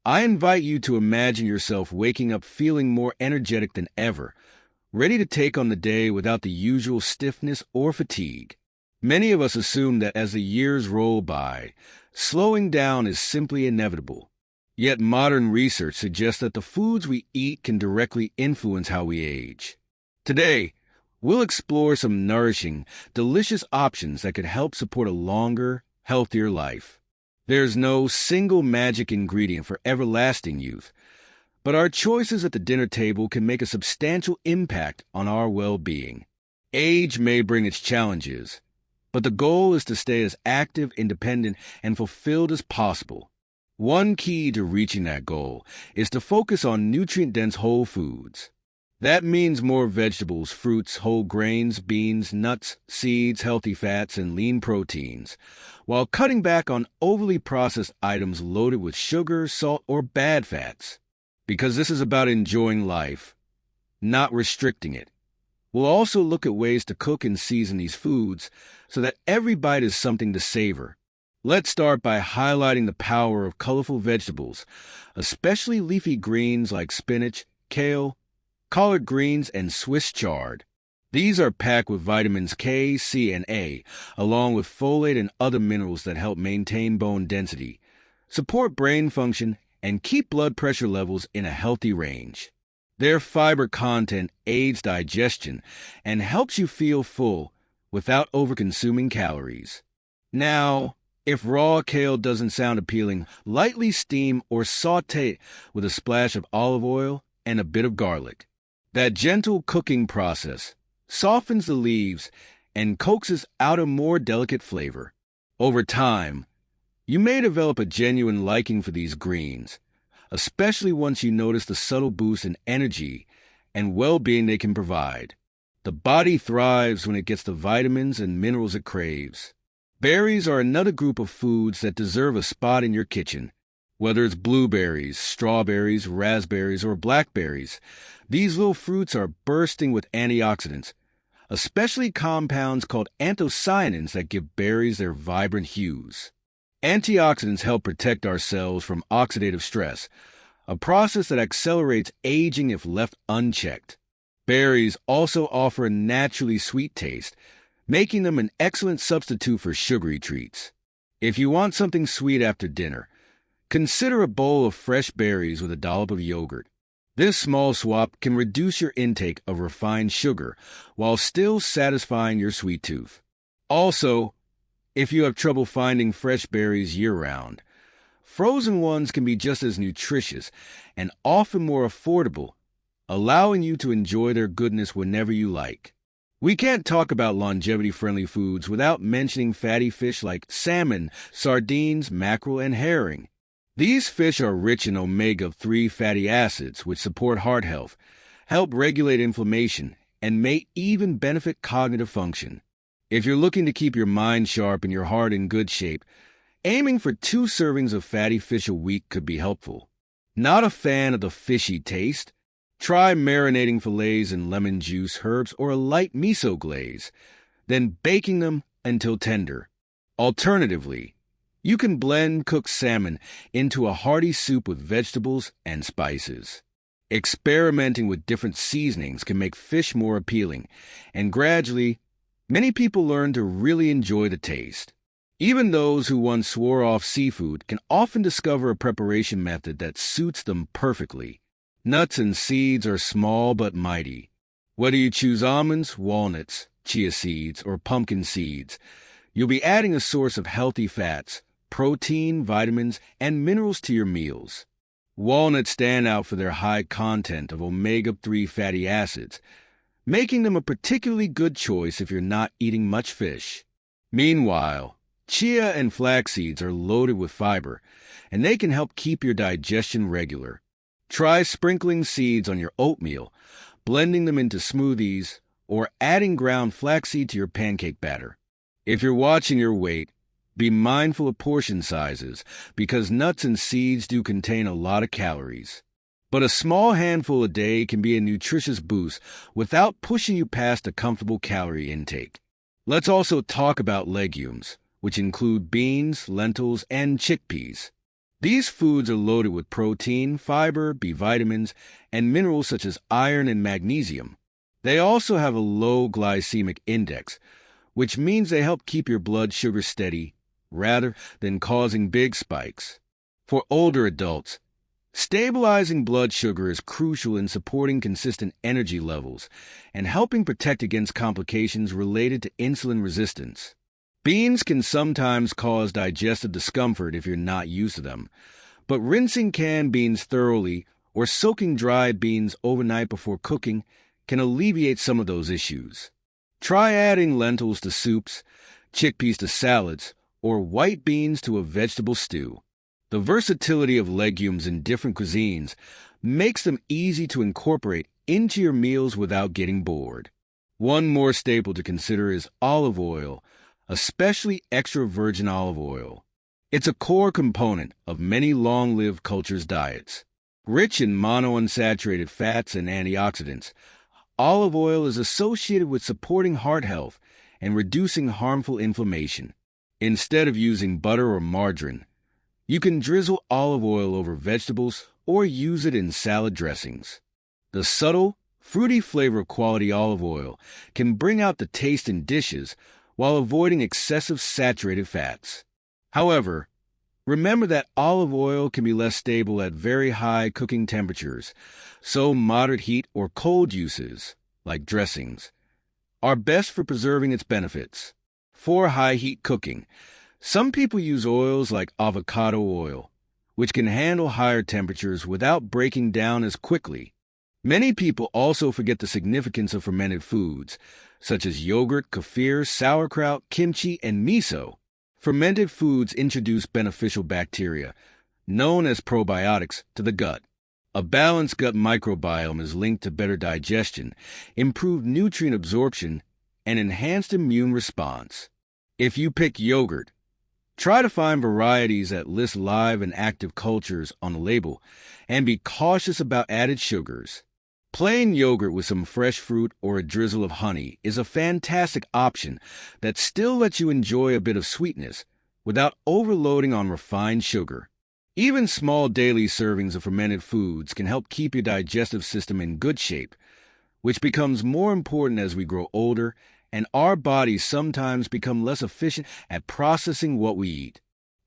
I invite you to imagine yourself waking up feeling more energetic than ever, ready to take on the day without the usual stiffness or fatigue. Many of us assume that as the years roll by, slowing down is simply inevitable. Yet modern research suggests that the foods we eat can directly influence how we age. Today, we'll explore some nourishing, delicious options that could help support a longer, healthier life. There's no single magic ingredient for everlasting youth, but our choices at the dinner table can make a substantial impact on our well-being. Age may bring its challenges, but the goal is to stay as active, independent, and fulfilled as possible. One key to reaching that goal is to focus on nutrient-dense whole foods. That means more vegetables, fruits, whole grains, beans, nuts, seeds, healthy fats, and lean proteins, while cutting back on overly processed items loaded with sugar, salt, or bad fats. Because this is about enjoying life, not restricting it. We'll also look at ways to cook and season these foods so that every bite is something to savor. Let's start by highlighting the power of colorful vegetables, especially leafy greens like spinach, kale, collard greens, and Swiss chard. These are packed with vitamins K, C, and A, along with folate and other minerals that help maintain bone density, support brain function, and keep blood pressure levels in a healthy range. Their fiber content aids digestion and helps you feel full without overconsuming calories. Now, if raw kale doesn't sound appealing, lightly steam or saute it with a splash of olive oil and a bit of garlic. That gentle cooking process softens the leaves and coaxes out a more delicate flavor. Over time, you may develop a genuine liking for these greens, especially once you notice the subtle boost in energy and well-being they can provide. The body thrives when it gets the vitamins and minerals it craves. Berries are another group of foods that deserve a spot in your kitchen. Whether it's blueberries, strawberries, raspberries, or blackberries, these little fruits are bursting with antioxidants, especially compounds called anthocyanins that give berries their vibrant hues. Antioxidants help protect our cells from oxidative stress, a process that accelerates aging if left unchecked. Berries also offer a naturally sweet taste, making them an excellent substitute for sugary treats. If you want something sweet after dinner, consider a bowl of fresh berries with a dollop of yogurt. This small swap can reduce your intake of refined sugar while still satisfying your sweet tooth. Also, if you have trouble finding fresh berries year-round, frozen ones can be just as nutritious and often more affordable, allowing you to enjoy their goodness whenever you like. We can't talk about longevity-friendly foods without mentioning fatty fish like salmon, sardines, mackerel, and herring. These fish are rich in omega-3 fatty acids, which support heart health, help regulate inflammation, and may even benefit cognitive function. If you're looking to keep your mind sharp and your heart in good shape, aiming for 2 servings of fatty fish a week could be helpful. Not a fan of the fishy taste? Try marinating fillets in lemon juice, herbs, or a light miso glaze, then baking them until tender. Alternatively, you can blend cooked salmon into a hearty soup with vegetables and spices. Experimenting with different seasonings can make fish more appealing, and gradually, many people learn to really enjoy the taste. Even those who once swore off seafood can often discover a preparation method that suits them perfectly. Nuts and seeds are small but mighty. Whether you choose almonds, walnuts, chia seeds, or pumpkin seeds, you'll be adding a source of healthy fats, protein, vitamins, and minerals to your meals. Walnuts stand out for their high content of omega-3 fatty acids, making them a particularly good choice if you're not eating much fish. Meanwhile, chia and flax seeds are loaded with fiber, and they can help keep your digestion regular. Try sprinkling seeds on your oatmeal, blending them into smoothies, or adding ground flaxseed to your pancake batter. If you're watching your weight, be mindful of portion sizes, because nuts and seeds do contain a lot of calories. But a small handful a day can be a nutritious boost without pushing you past a comfortable calorie intake. Let's also talk about legumes, which include beans, lentils, and chickpeas. These foods are loaded with protein, fiber, B vitamins, and minerals such as iron and magnesium. They also have a low glycemic index, which means they help keep your blood sugar steady rather than causing big spikes. For older adults, stabilizing blood sugar is crucial in supporting consistent energy levels and helping protect against complications related to insulin resistance. Beans can sometimes cause digestive discomfort if you're not used to them, but rinsing canned beans thoroughly or soaking dried beans overnight before cooking can alleviate some of those issues. Try adding lentils to soups, chickpeas to salads, or white beans to a vegetable stew. The versatility of legumes in different cuisines makes them easy to incorporate into your meals without getting bored. One more staple to consider is olive oil, especially extra virgin olive oil. It's a core component of many long-lived cultures' diets. Rich in monounsaturated fats and antioxidants, olive oil is associated with supporting heart health and reducing harmful inflammation. Instead of using butter or margarine, you can drizzle olive oil over vegetables or use it in salad dressings. The subtle, fruity flavor of quality olive oil can bring out the taste in dishes while avoiding excessive saturated fats. However, remember that olive oil can be less stable at very high cooking temperatures, so moderate heat or cold uses, like dressings, are best for preserving its benefits. For high-heat cooking, some people use oils like avocado oil, which can handle higher temperatures without breaking down as quickly. Many people also forget the significance of fermented foods, such as yogurt, kefir, sauerkraut, kimchi, and miso. Fermented foods introduce beneficial bacteria, known as probiotics, to the gut. A balanced gut microbiome is linked to better digestion, improved nutrient absorption, and enhanced immune response. If you pick yogurt, try to find varieties that list live and active cultures on the label, and be cautious about added sugars. Plain yogurt with some fresh fruit or a drizzle of honey is a fantastic option that still lets you enjoy a bit of sweetness without overloading on refined sugar. Even small daily servings of fermented foods can help keep your digestive system in good shape, which becomes more important as we grow older and our bodies sometimes become less efficient at processing what we eat.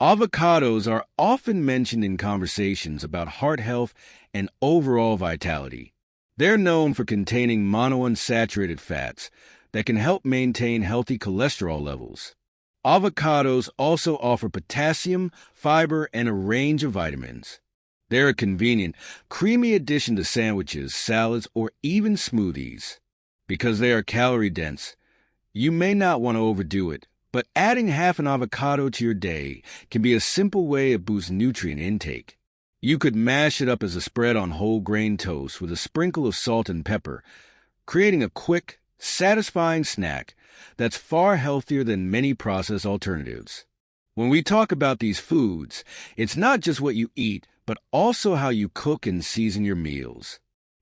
Avocados are often mentioned in conversations about heart health and overall vitality. They're known for containing monounsaturated fats that can help maintain healthy cholesterol levels. Avocados also offer potassium, fiber, and a range of vitamins. They're a convenient, creamy addition to sandwiches, salads, or even smoothies. Because they are calorie-dense, you may not want to overdo it, but adding half an avocado to your day can be a simple way to boost nutrient intake. You could mash it up as a spread on whole grain toast with a sprinkle of salt and pepper, creating a quick, satisfying snack that's far healthier than many processed alternatives. When we talk about these foods, it's not just what you eat, but also how you cook and season your meals.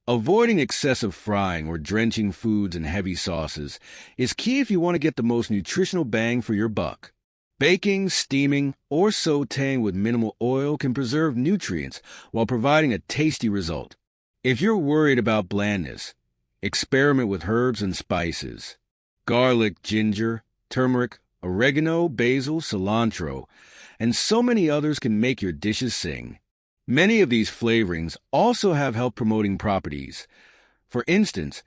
Avoiding excessive frying or drenching foods in heavy sauces is key if you want to get the most nutritional bang for your buck. Baking, steaming, or sautéing with minimal oil can preserve nutrients while providing a tasty result. If you're worried about blandness, experiment with herbs and spices. Garlic, ginger, turmeric, oregano, basil, cilantro, and so many others can make your dishes sing. Many of these flavorings also have health-promoting properties. For instance,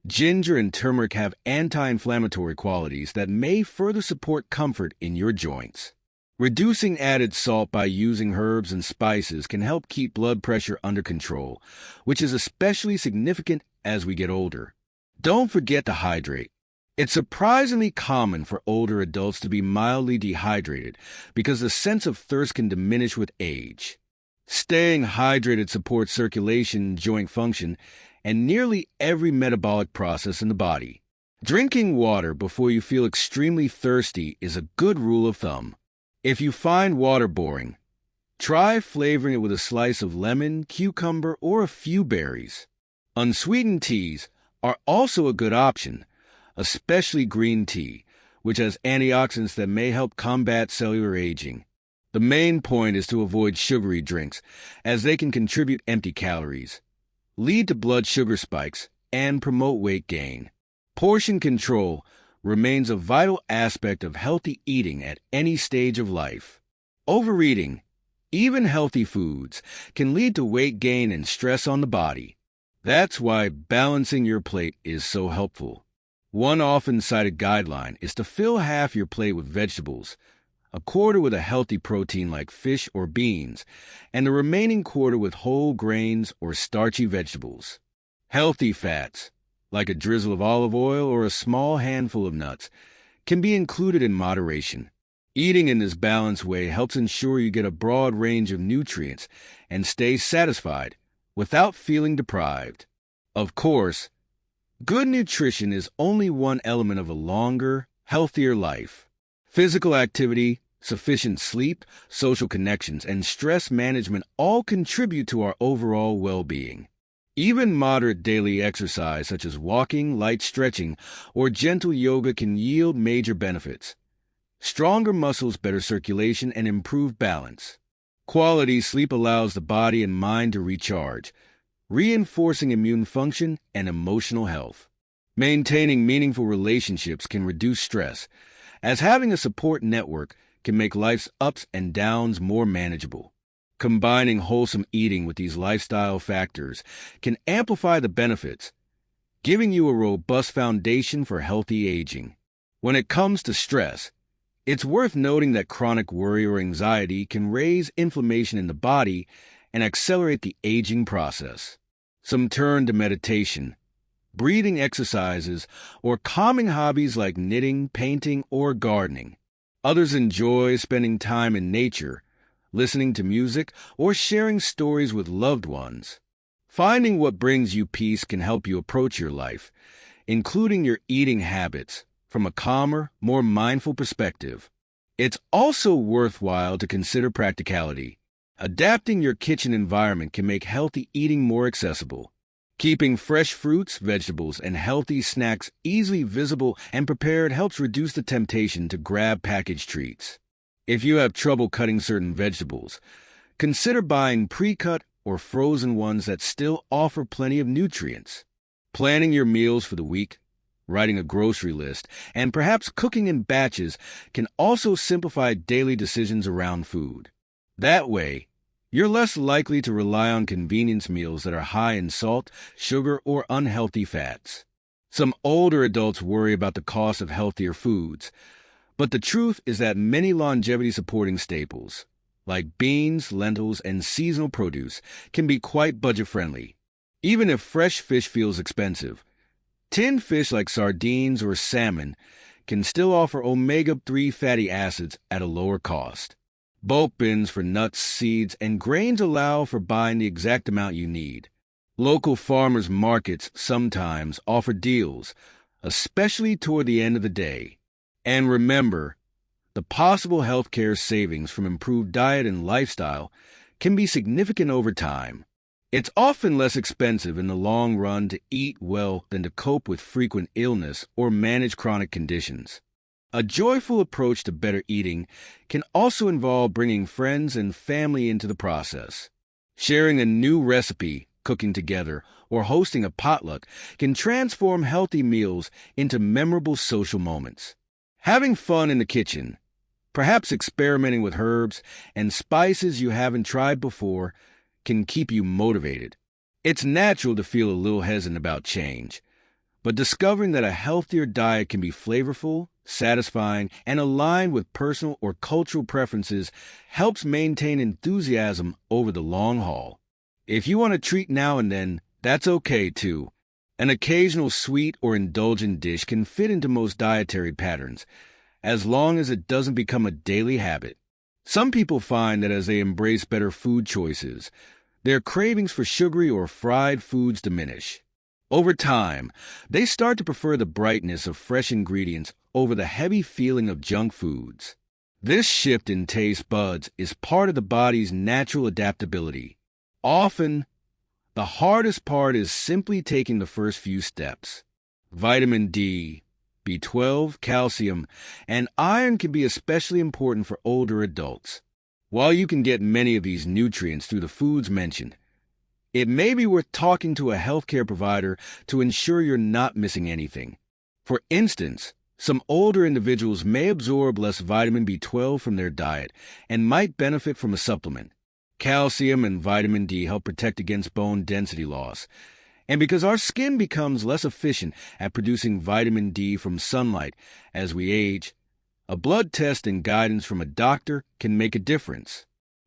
ginger and turmeric have anti-inflammatory qualities that may further support comfort in your joints. Reducing added salt by using herbs and spices can help keep blood pressure under control, which is especially significant as we get older. Don't forget to hydrate. It's surprisingly common for older adults to be mildly dehydrated because the sense of thirst can diminish with age. Staying hydrated supports circulation, joint function, and nearly every metabolic process in the body. Drinking water before you feel extremely thirsty is a good rule of thumb. If you find water boring, try flavoring it with a slice of lemon, cucumber, or a few berries. Unsweetened teas are also a good option, especially green tea, which has antioxidants that may help combat cellular aging. The main point is to avoid sugary drinks, as they can contribute empty calories, lead to blood sugar spikes, and promote weight gain. Portion control remains a vital aspect of healthy eating at any stage of life. Overeating, even healthy foods, can lead to weight gain and stress on the body. That's why balancing your plate is so helpful. One often cited guideline is to fill half your plate with vegetables, a quarter with a healthy protein like fish or beans, and the remaining quarter with whole grains or starchy vegetables. Healthy fats, like a drizzle of olive oil or a small handful of nuts, can be included in moderation. Eating in this balanced way helps ensure you get a broad range of nutrients and stay satisfied without feeling deprived. Of course, good nutrition is only one element of a longer, healthier life. Physical activity, sufficient sleep, social connections, and stress management all contribute to our overall well-being. Even moderate daily exercise such as walking, light stretching, or gentle yoga can yield major benefits. Stronger muscles, better circulation, and improved balance. Quality sleep allows the body and mind to recharge, reinforcing immune function and emotional health. Maintaining meaningful relationships can reduce stress, as having a support network can make life's ups and downs more manageable. Combining wholesome eating with these lifestyle factors can amplify the benefits, giving you a robust foundation for healthy aging. When it comes to stress, it's worth noting that chronic worry or anxiety can raise inflammation in the body and accelerate the aging process. Some turn to meditation, breathing exercises, or calming hobbies like knitting, painting, or gardening. Others enjoy spending time in nature, listening to music, or sharing stories with loved ones. Finding what brings you peace can help you approach your life, including your eating habits, from a calmer, more mindful perspective. It's also worthwhile to consider practicality. Adapting your kitchen environment can make healthy eating more accessible. Keeping fresh fruits, vegetables, and healthy snacks easily visible and prepared helps reduce the temptation to grab packaged treats. If you have trouble cutting certain vegetables, consider buying pre-cut or frozen ones that still offer plenty of nutrients. Planning your meals for the week, writing a grocery list, and perhaps cooking in batches can also simplify daily decisions around food. That way, you're less likely to rely on convenience meals that are high in salt, sugar, or unhealthy fats. Some older adults worry about the cost of healthier foods, but the truth is that many longevity-supporting staples, like beans, lentils, and seasonal produce, can be quite budget-friendly. Even if fresh fish feels expensive, tinned fish like sardines or salmon can still offer omega-3 fatty acids at a lower cost. Bulk bins for nuts, seeds, and grains allow for buying the exact amount you need. Local farmers markets sometimes offer deals, especially toward the end of the day. And remember, the possible healthcare savings from improved diet and lifestyle can be significant over time. It's often less expensive in the long run to eat well than to cope with frequent illness or manage chronic conditions. A joyful approach to better eating can also involve bringing friends and family into the process. Sharing a new recipe, cooking together, or hosting a potluck can transform healthy meals into memorable social moments. Having fun in the kitchen, perhaps experimenting with herbs and spices you haven't tried before, can keep you motivated. It's natural to feel a little hesitant about change, but discovering that a healthier diet can be flavorful, satisfying, and aligned with personal or cultural preferences helps maintain enthusiasm over the long haul. If you want a treat now and then, that's okay too. An occasional sweet or indulgent dish can fit into most dietary patterns, as long as it doesn't become a daily habit. Some people find that as they embrace better food choices, their cravings for sugary or fried foods diminish. Over time, they start to prefer the brightness of fresh ingredients over the heavy feeling of junk foods. This shift in taste buds is part of the body's natural adaptability. Often, the hardest part is simply taking the first few steps. Vitamin D, B12, calcium, and iron can be especially important for older adults. While you can get many of these nutrients through the foods mentioned, it may be worth talking to a healthcare provider to ensure you're not missing anything. For instance, some older individuals may absorb less vitamin B12 from their diet and might benefit from a supplement. Calcium and vitamin D help protect against bone density loss. And because our skin becomes less efficient at producing vitamin D from sunlight as we age, a blood test and guidance from a doctor can make a difference.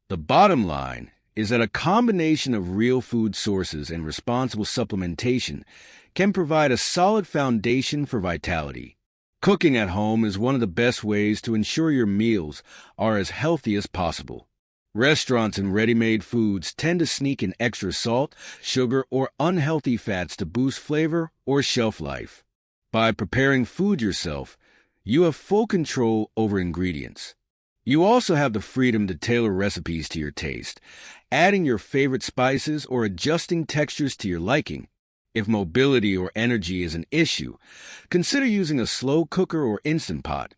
The bottom line is that a combination of real food sources and responsible supplementation can provide a solid foundation for vitality. Cooking at home is one of the best ways to ensure your meals are as healthy as possible. Restaurants and ready-made foods tend to sneak in extra salt, sugar, or unhealthy fats to boost flavor or shelf life. By preparing food yourself, you have full control over ingredients. You also have the freedom to tailor recipes to your taste, adding your favorite spices or adjusting textures to your liking. If mobility or energy is an issue, consider using a slow cooker or Instant Pot,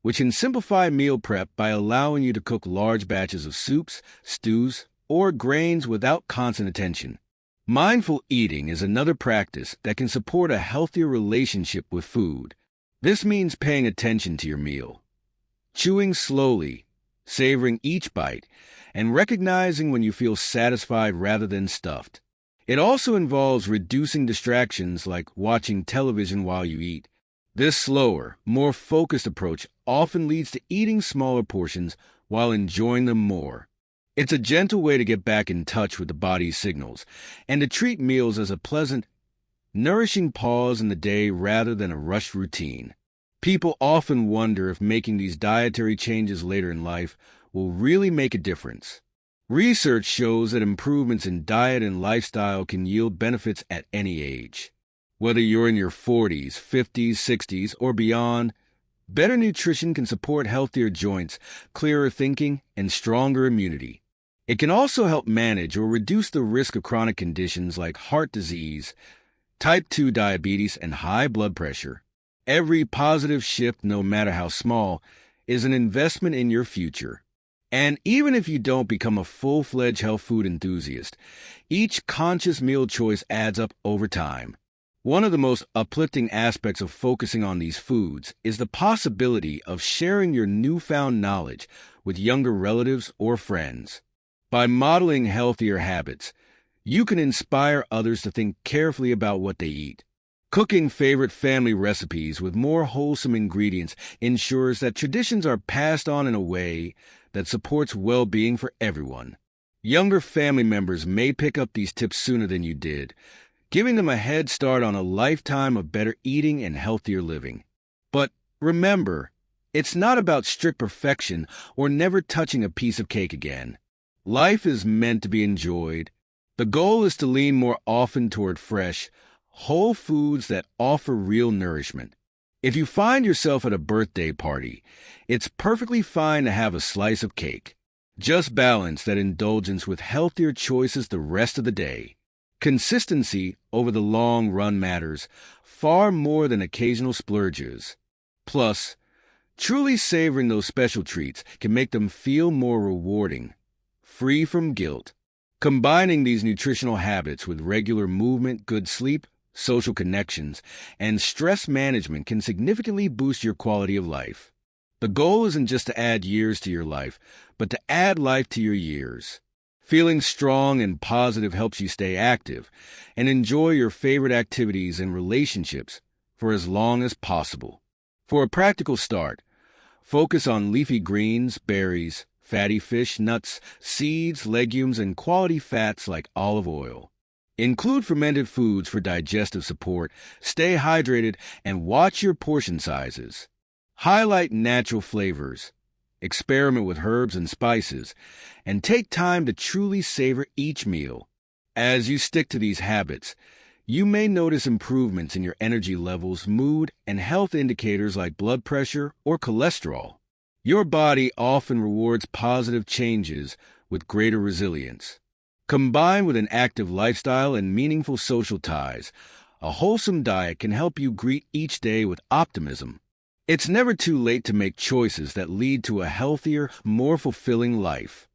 which can simplify meal prep by allowing you to cook large batches of soups, stews, or grains without constant attention. Mindful eating is another practice that can support a healthier relationship with food. This means paying attention to your meal, chewing slowly, savoring each bite, and recognizing when you feel satisfied rather than stuffed. It also involves reducing distractions like watching television while you eat. This slower, more focused approach often leads to eating smaller portions while enjoying them more. It's a gentle way to get back in touch with the body's signals and to treat meals as a pleasant, nourishing pause in the day rather than a rushed routine. People often wonder if making these dietary changes later in life will really make a difference. Research shows that improvements in diet and lifestyle can yield benefits at any age. Whether you're in your 40s, 50s, 60s, or beyond, better nutrition can support healthier joints, clearer thinking, and stronger immunity. It can also help manage or reduce the risk of chronic conditions like heart disease, type 2 diabetes, and high blood pressure. Every positive shift, no matter how small, is an investment in your future. And even if you don't become a full-fledged health food enthusiast, each conscious meal choice adds up over time. One of the most uplifting aspects of focusing on these foods is the possibility of sharing your newfound knowledge with younger relatives or friends. By modeling healthier habits, you can inspire others to think carefully about what they eat. Cooking favorite family recipes with more wholesome ingredients ensures that traditions are passed on in a way that supports well-being for everyone. Younger family members may pick up these tips sooner than you did, giving them a head start on a lifetime of better eating and healthier living. But remember, it's not about strict perfection or never touching a piece of cake again. Life is meant to be enjoyed. The goal is to lean more often toward fresh, whole foods that offer real nourishment. If you find yourself at a birthday party, it's perfectly fine to have a slice of cake. Just balance that indulgence with healthier choices the rest of the day. Consistency over the long run matters far more than occasional splurges. Plus, truly savoring those special treats can make them feel more rewarding, free from guilt. Combining these nutritional habits with regular movement, good sleep, social connections, and stress management can significantly boost your quality of life. The goal isn't just to add years to your life, but to add life to your years. Feeling strong and positive helps you stay active and enjoy your favorite activities and relationships for as long as possible. For a practical start, focus on leafy greens, berries, fatty fish, nuts, seeds, legumes, and quality fats like olive oil. Include fermented foods for digestive support, stay hydrated, and watch your portion sizes. Highlight natural flavors, experiment with herbs and spices, and take time to truly savor each meal. As you stick to these habits, you may notice improvements in your energy levels, mood, and health indicators like blood pressure or cholesterol. Your body often rewards positive changes with greater resilience. Combined with an active lifestyle and meaningful social ties, a wholesome diet can help you greet each day with optimism. It's never too late to make choices that lead to a healthier, more fulfilling life.